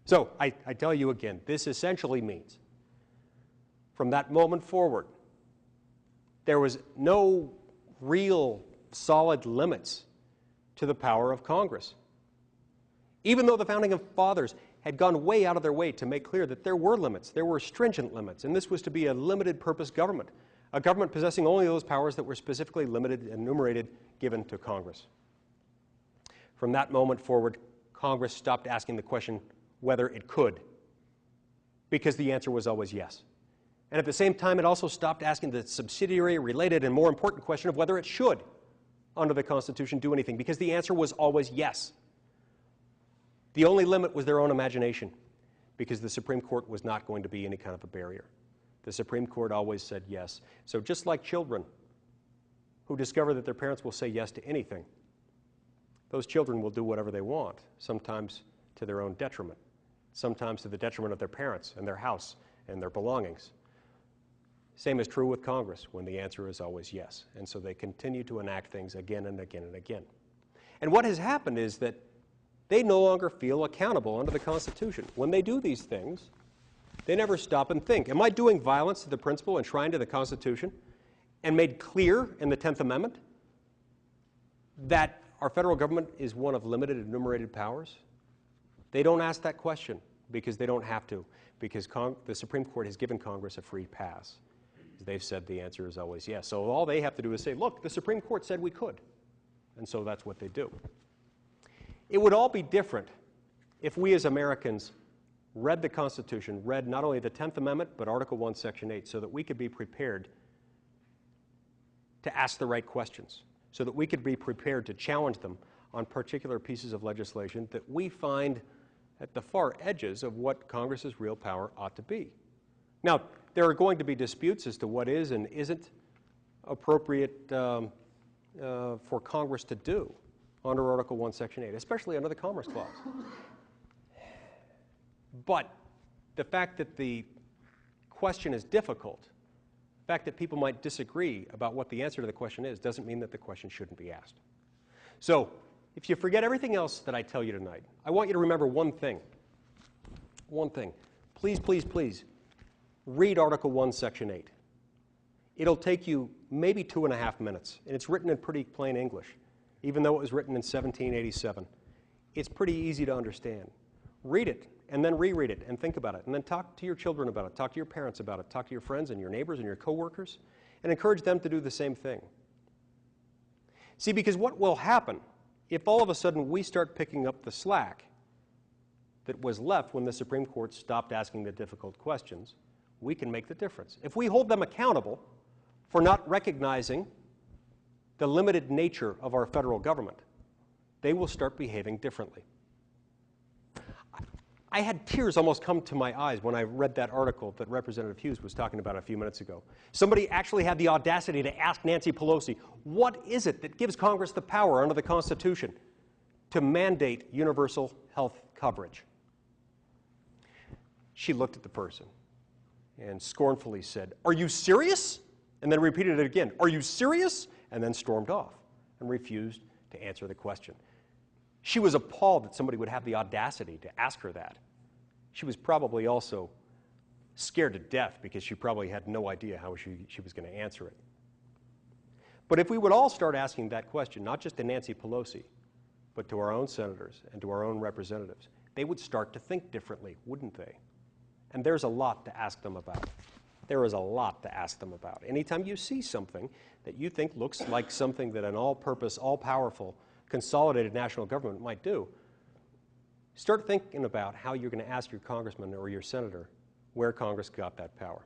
So I tell you again, this essentially means from that moment forward, there was no real solid limits to the power of Congress. Even though the Founding Fathers had gone way out of their way to make clear that there were limits, there were stringent limits, and this was to be a limited purpose government, a government possessing only those powers that were specifically limited and enumerated given to Congress. From that moment forward, Congress stopped asking the question whether it could, because the answer was always yes. And at the same time, it also stopped asking the subsidiary, related, and more important question of whether it should, under the Constitution, do anything, because the answer was always yes. The only limit was their own imagination, because the Supreme Court was not going to be any kind of a barrier. The Supreme Court always said yes. So just like children who discover that their parents will say yes to anything, those children will do whatever they want, sometimes to their own detriment, sometimes to the detriment of their parents and their house and their belongings. Same is true with Congress when the answer is always yes. And so they continue to enact things again and again and again. And what has happened is that they no longer feel accountable under the Constitution. When they do these things, they never stop and think, am I doing violence to the principle enshrined in the Constitution and made clear in the 10th Amendment that our federal government is one of limited enumerated powers? They don't ask that question because they don't have to, because the Supreme Court has given Congress a free pass. They've said the answer is always yes. So all they have to do is say, look, the Supreme Court said we could. And so that's what they do. It would all be different if we as Americans read the Constitution, read not only the 10th Amendment, but Article 1, Section 8, so that we could be prepared to ask the right questions, so that we could be prepared to challenge them on particular pieces of legislation that we find at the far edges of what Congress's real power ought to be. Now, there are going to be disputes as to what is and isn't appropriate for Congress to do under Article 1, Section 8, especially under the Commerce Clause. But the fact that the question is difficult, the fact that people might disagree about what the answer to the question is, doesn't mean that the question shouldn't be asked. So, if you forget everything else that I tell you tonight, I want you to remember one thing. One thing. Please, please, please, read Article 1, Section 8. It'll take you maybe 2.5 minutes, and it's written in pretty plain English, even though it was written in 1787. It's pretty easy to understand. Read it, and then reread it, and think about it, and then talk to your children about it, talk to your parents about it, talk to your friends and your neighbors and your coworkers, and encourage them to do the same thing. See, because what will happen if all of a sudden we start picking up the slack that was left when the Supreme Court stopped asking the difficult questions, we can make the difference. If we hold them accountable for not recognizing the limited nature of our federal government, they will start behaving differently. I had tears almost come to my eyes when I read that article that Representative Hughes was talking about a few minutes ago. Somebody actually had the audacity to ask Nancy Pelosi, what is it that gives Congress the power under the Constitution to mandate universal health coverage? She looked at the person and scornfully said, "Are you serious?" And then repeated it again, "Are you serious?" And then stormed off and refused to answer the question. She was appalled that somebody would have the audacity to ask her that. She was probably also scared to death because she probably had no idea how she was going to answer it. But if we would all start asking that question, not just to Nancy Pelosi, but to our own senators and to our own representatives, they would start to think differently, wouldn't they? And there's a lot to ask them about. There is a lot to ask them about. Anytime you see something that you think looks like something that an all-purpose, all-powerful, consolidated national government might do, start thinking about how you're going to ask your congressman or your senator where Congress got that power.